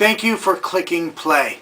Thank you for clicking play.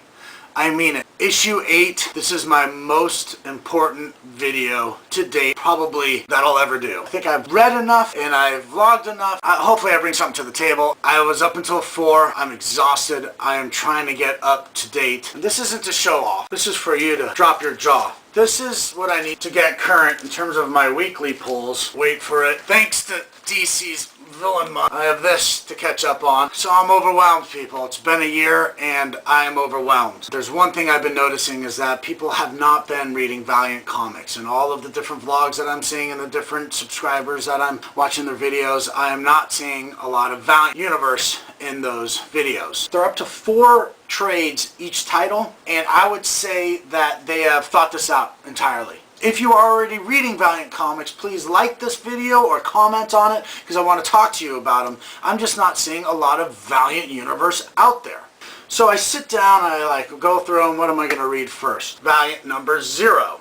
I mean it. Issue 8, this is my most important video to date, probably that I'll ever do. I think I've read enough and I've vlogged enough. Hopefully I bring something to the table. I was up until 4. I'm exhausted. I am trying to get up to date. And this isn't to show off. This is for you to drop your jaw. This is what I need to get current in terms of my weekly pulls. Wait for it. Thanks to DC's Villain Month, I have this to catch up on. So I'm overwhelmed, people. It's been a year and I am overwhelmed. There's one thing I've been noticing is that people have not been reading Valiant comics, and all of the different vlogs that I'm seeing and the different subscribers that I'm watching their videos, I am not seeing a lot of Valiant universe in those videos. They're up to 4 trades each title, and I would say that they have thought this out entirely. If you are already reading Valiant comics, please like this video or comment on it because I want to talk to you about them. I'm just not seeing a lot of Valiant universe out there. So I sit down and I go through them. What am I going to read first? Valiant number 0.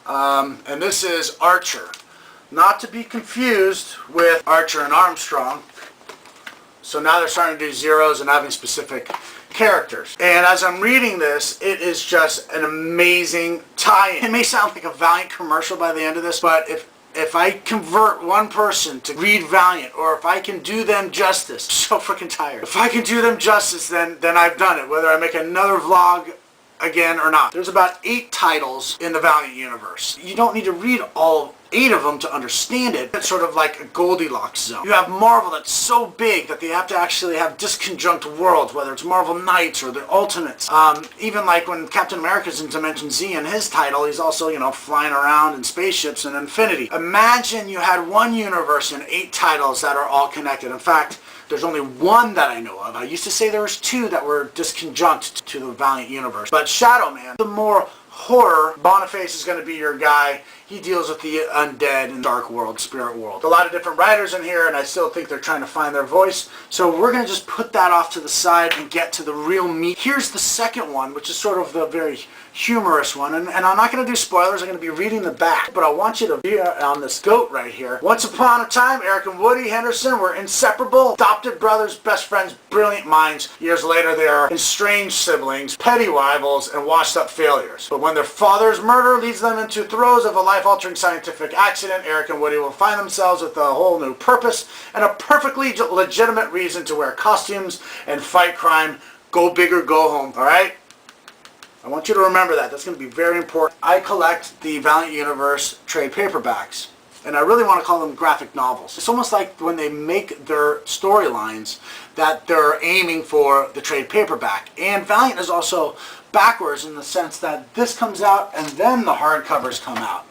And this is Archer. Not to be confused with Archer and Armstrong. So now they're starting to do zeros and having specific characters. And as I'm reading this, it is just an amazing tie-in. It may sound like a Valiant commercial by the end of this, but if I convert one person to read Valiant, or if I can do them justice, I'm so freaking tired. If I can do them justice, then I've done it, whether I make another vlog again or not. There's about 8 titles in the Valiant universe. You don't need to read all 8 of them to understand it. It's sort of like a Goldilocks zone. You have Marvel that's so big that they have to actually have disconjunct worlds, whether it's Marvel Knights or the Ultimates. Even like when Captain America's in Dimension Z in his title, he's also, you know, flying around in spaceships in Infinity. Imagine you had one universe and 8 titles that are all connected. In fact, there's only one that I know of. I used to say there was 2 that were disconjunct to the Valiant universe. But Shadowman, the more horror, Boniface is going to be your guy. He deals with the undead and dark world, spirit world. A lot of different writers in here, and I still think they're trying to find their voice. So we're going to just put that off to the side and get to the real meat. Here's the second one, which is sort of the very humorous one. And I'm not going to do spoilers. I'm going to be reading the back. But I want you to be on this goat right here. Once upon a time, Eric and Woody Henderson were inseparable, adopted brothers, best friends, brilliant minds. Years later, they are estranged siblings, petty rivals, and washed-up failures. But when their father's murder leads them into throes of a life-altering scientific accident, Eric and Woody will find themselves with a whole new purpose and a perfectly legitimate reason to wear costumes and fight crime. Go big or go home, all right? I want you to remember that. That's going to be very important. I collect the Valiant Universe trade paperbacks, and I really want to call them graphic novels. It's almost like when they make their storylines that they're aiming for the trade paperback. And Valiant is also backwards in the sense that this comes out and then the hardcovers come out,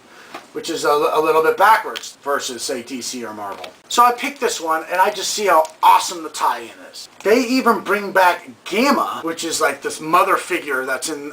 which is a little bit backwards versus, say, DC or Marvel. So I picked this one, and I just see how awesome the tie-in is. They even bring back Gamma, which is like this mother figure that's in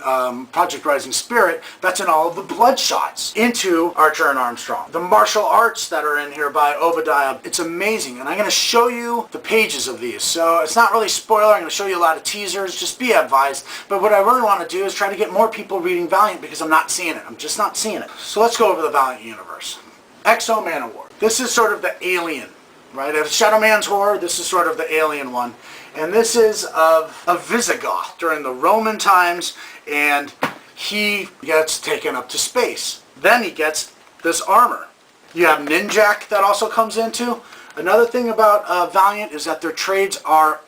Project Rising Spirit, that's in all of the Bloodshots, into Archer and Armstrong. The martial arts that are in here by Obadiah, it's amazing, and I'm going to show you the pages of these. So it's not really spoiler, I'm going to show you a lot of teasers, just be advised. But what I really want to do is try to get more people reading Valiant because I'm not seeing it. I'm just not seeing it. So let's go over the Valiant universe. X-O Manowar. This is sort of the alien, right? If Shadowman's horror, this is sort of the alien one. And this is of a Visigoth during the Roman times, and he gets taken up to space. Then he gets this armor. You have Ninjak that also comes into. Another thing about Valiant is that their trades are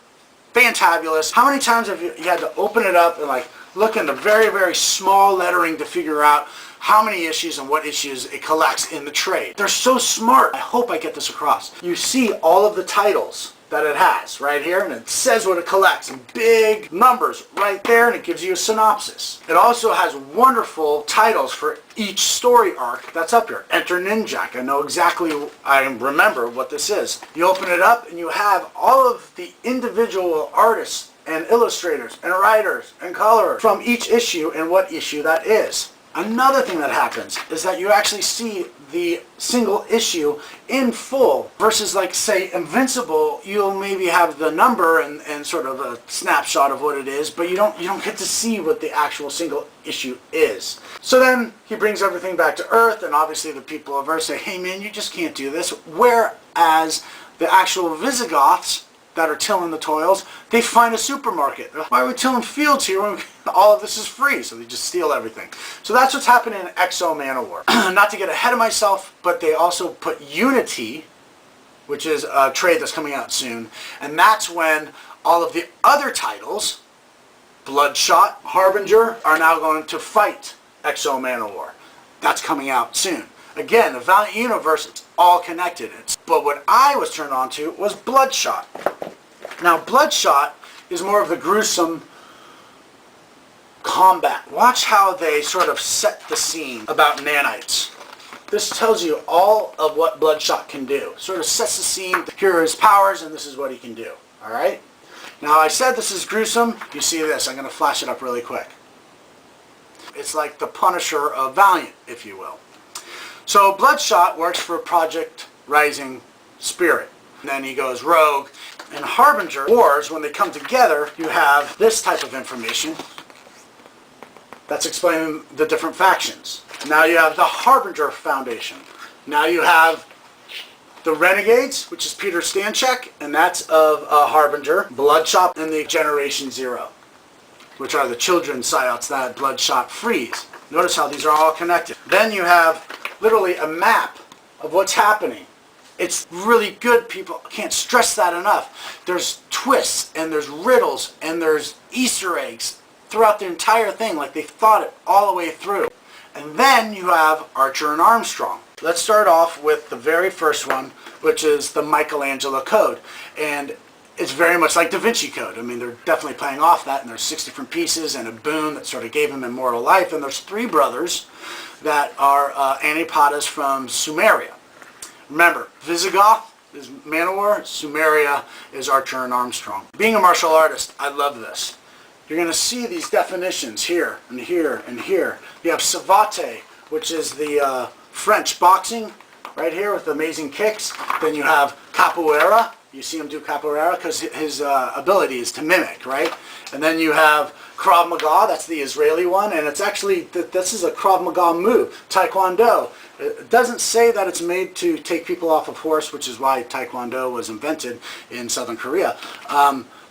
fantabulous. How many times have you had to open it up and like look into very, very small lettering to figure out how many issues and what issues it collects in the trade? They're so smart. I hope I get this across. You see all of the titles that it has right here, and it says what it collects in big numbers right there, and it gives you a synopsis. It also has wonderful titles for each story arc that's up here. Enter Ninjak. I remember what this is. You open it up and you have all of the individual artists and illustrators and writers and colorers from each issue and what issue that is. Another thing that happens is that you actually see the single issue in full versus, like, say, Invincible. You'll maybe have the number and sort of a snapshot of what it is, but you don't get to see what the actual single issue is. So then he brings everything back to Earth, and obviously the people of Earth say, hey man, you just can't do this. Whereas the actual Visigoths that are tilling the toils, they find a supermarket. Why are we tilling fields here when all of this is free? So they just steal everything. So that's what's happening in XO Manowar. Not to get ahead of myself, but they also put Unity, which is a trade that's coming out soon, and that's when all of the other titles, Bloodshot, Harbinger, are now going to fight XO Manowar. That's coming out soon. Again, the Valiant universe, it's all connected. But what I was turned on to was Bloodshot. Now, Bloodshot is more of the gruesome combat. Watch how they sort of set the scene about nanites. This tells you all of what Bloodshot can do. Sort of sets the scene. Here are his powers, and this is what he can do. All right? Now, I said this is gruesome. You see this. I'm going to flash it up really quick. It's like the Punisher of Valiant, if you will. So Bloodshot works for Project Rising Spirit. And then he goes rogue. In Harbinger Wars, when they come together, you have this type of information that's explaining the different factions. Now you have the Harbinger Foundation. Now you have the Renegades, which is Peter Stanchek, and that's of Harbinger, Bloodshot, and the Generation Zero, which are the children psyops that Bloodshot frees. Notice how these are all connected. Then you have literally a map of what's happening. It's really good, people. I can't stress that enough. There's twists, and there's riddles, and there's Easter eggs throughout the entire thing, like they thought it all the way through. And then you have H.A.R.D and Armstrong. Let's start off with the very first one, which is the Michelangelo Code. And it's very much like Da Vinci Code. I mean, they're definitely playing off that, and there's 6 different pieces and a boon that sort of gave him immortal life. And there's 3 brothers that are antipodas from Sumeria. Remember, Visigoth is Manowar, Sumeria is H.A.R.D and Armstrong. Being a martial artist, I love this. You're going to see these definitions here and here and here. You have savate, which is the French boxing, right here with amazing kicks. Then you have capoeira. You see him do capoeira because his ability is to mimic, right? And then you have Krav Maga, that's the Israeli one, and it's actually, this is a Krav Maga move. Taekwondo. It doesn't say that it's made to take people off of horse, which is why Taekwondo was invented in Southern Korea.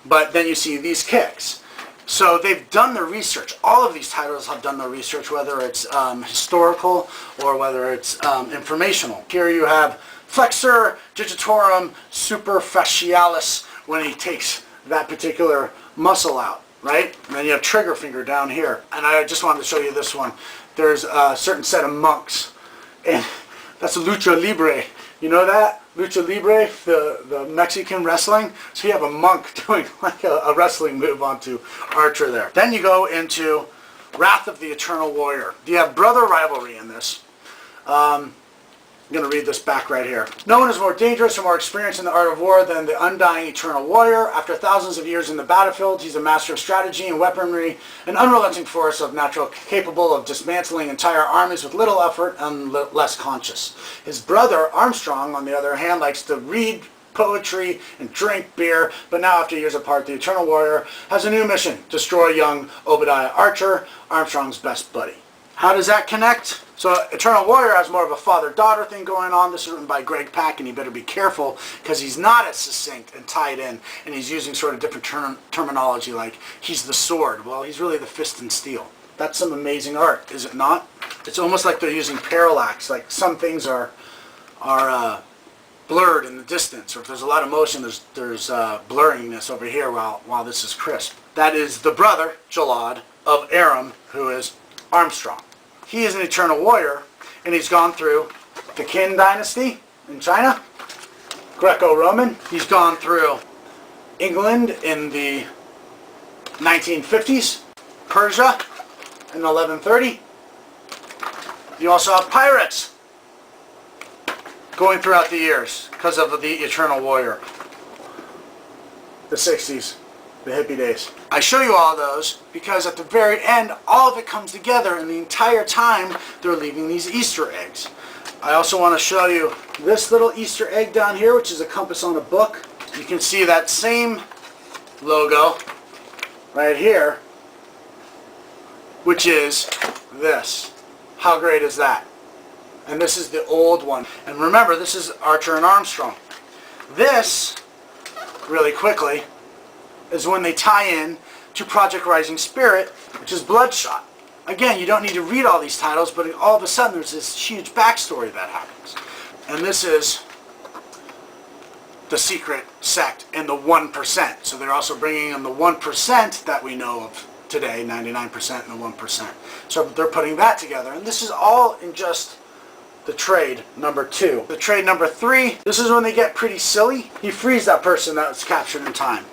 But then you see these kicks. So they've done their research. All of these titles have done their research, whether it's historical or whether it's informational. Here you have Flexor Digitorum Superficialis when he takes that particular muscle out, right? And then you have trigger finger down here. And I just wanted to show you this one. There's a certain set of monks, and that's a lucha libre. You know that? Lucha libre, the Mexican wrestling. So you have a monk doing like a wrestling move onto Archer there. Then you go into Wrath of the Eternal Warrior. You have brother rivalry in this. I'm going to read this back right here. No one is more dangerous or more experienced in the art of war than the undying Eternal Warrior. After thousands of years in the battlefield, he's a master of strategy and weaponry, an unrelenting force of natural capable of dismantling entire armies with little effort and less conscious. His brother, Armstrong, on the other hand, likes to read poetry and drink beer, but now after years apart, the Eternal Warrior has a new mission: destroy young Obadiah Archer, Armstrong's best buddy. How does that connect? So Eternal Warrior has more of a father-daughter thing going on. This is written by Greg Pak, and you better be careful because he's not as succinct and tied in, and he's using sort of different terminology like he's the sword. Well, he's really the fist and steel. That's some amazing art, is it not? It's almost like they're using parallax, like some things are blurred in the distance, or if there's a lot of motion, there's blurriness over here while this is crisp. That is the brother, Jalad, of Aram, who is Armstrong. He is an Eternal Warrior, and he's gone through the Qin dynasty in China, Greco-Roman. He's gone through England in the 1950s, Persia in 1130. You also have pirates going throughout the years because of the Eternal Warrior. The 60s. The hippie days. I show you all those because at the very end, all of it comes together, and the entire time they're leaving these Easter eggs. I also want to show you this little Easter egg down here, which is a compass on a book. You can see that same logo right here, which is this. How great is that? And this is the old one. And remember, this is H.A.R.D and Armstrong. This really quickly, is when they tie in to Project Rising Spirit, which is Bloodshot. Again, you don't need to read all these titles, but all of a sudden there's this huge backstory that happens. And this is the secret sect and the 1%. So they're also bringing in the 1% that we know of today, 99% and the 1%. So they're putting that together. And this is all in just the trade number 2. The trade number 3, this is when they get pretty silly. He frees that person that was captured in time.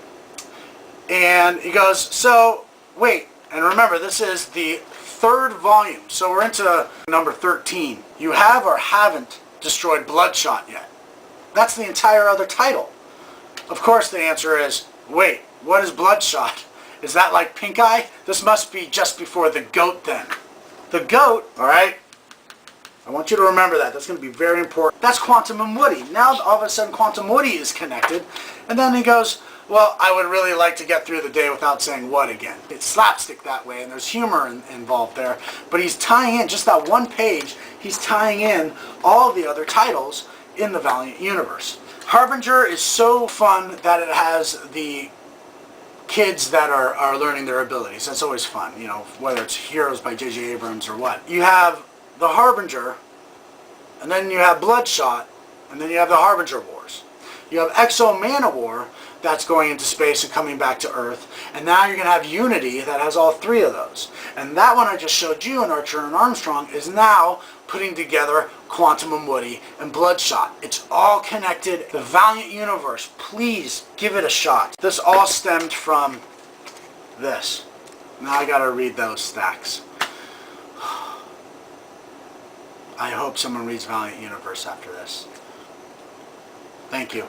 And he goes, so, wait, and remember, this is the 3rd volume, so we're into number 13. You have or haven't destroyed Bloodshot yet. That's the entire other title. Of course the answer is, wait, what is Bloodshot? Is that like Pink Eye? This must be just before the goat then. The goat, alright, I want you to remember that. That's going to be very important. That's Quantum and Woody. Now all of a sudden Quantum Woody is connected. And then he goes, well, I would really like to get through the day without saying what again. It's slapstick that way, and there's humor involved there. But he's tying in, just that one page, he's tying in all the other titles in the Valiant universe. Harbinger is so fun that it has the kids that are learning their abilities. That's always fun, you know, whether it's Heroes by J.J. Abrams or what. You have the Harbinger, and then you have Bloodshot, and then you have the Harbinger Wars. You have Exo Manowar that's going into space and coming back to Earth, and now you're going to have Unity that has all 3 of those. And that one I just showed you in H.A.R.D and Armstrong is now putting together Quantum and Woody and Bloodshot. It's all connected. The Valiant universe, please give it a shot. This all stemmed from this. Now I got to read those stacks. I hope someone reads Valiant Universe after this. Thank you.